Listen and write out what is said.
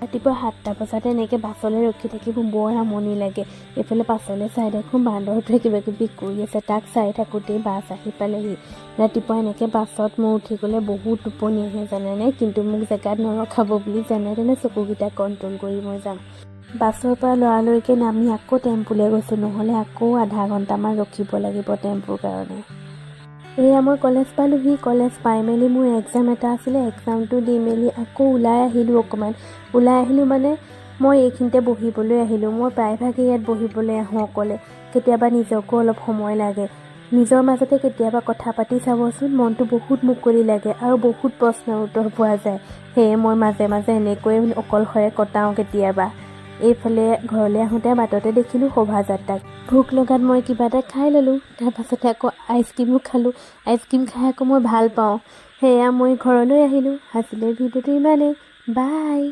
ৰাতিপুৱা 7টা বজাতে এনেকৈ বাছলৈ ৰখি থাকিব বৰ আমনি লাগে। এইফালে পাছলৈ চাই দেখোঁ বান্দৰটোৱে কিবা কিবি কৰি আছে, তাক চাই থাকোঁতেই বাছ আহি পালেহি। ৰাতিপুৱা এনেকৈ বাছত মই উঠি গ'লে বহুত টোপনি আহে জানেনে, কিন্তু মোক জেগাত নৰখাব বুলি যেনে তেনে চকুকেইটা কণ্ট্ৰল কৰি মই যাম। বাছৰ পৰা লৰালৰিকৈ নামি আকৌ টেম্পুলৈ গৈছোঁ, নহ'লে আকৌ আধা ঘণ্টামান ৰখিব লাগিব টেম্পুৰ কাৰণে। এয়া মই কলেজ পালোঁহি। কলেজ পাই মেলি মোৰ এক্সাম এটা আছিলে, এক্সামটো দি মেলি আকৌ ওলাই আহিলোঁ। অকণমান ওলাই আহিলোঁ মানে মই এইখিনিতে বহিবলৈ আহিলোঁ। মই প্ৰায়ভাগে ইয়াত বহিবলৈ আহোঁ অকলে, কেতিয়াবা নিজকো অলপ সময় লাগে। নিজৰ মাজতে কেতিয়াবা কথা পাতি চাবচোন, মনটো বহুত মুকলি লাগে আৰু বহুত প্ৰশ্নৰ উত্তৰ পোৱা যায়। সেয়ে মই মাজে মাজে এনেকৈয়ে অকলশৰে কটাওঁ কেতিয়াবা। এইফালে ঘৰলৈ আহোঁতে বাটতে দেখিলোঁ শোভাযাত্ৰাক। ভোক লগাত মই কিবা এটা খাই ল'লোঁ, তাৰপাছতে আকৌ আইচক্ৰীমো খালোঁ। আইচক্ৰীম খাই আকৌ মই ভাল পাওঁ। সেয়া মই ঘৰলৈ আহিলোঁ। আজিলৈ ভিডিঅ'টো ইমানেই, বাই।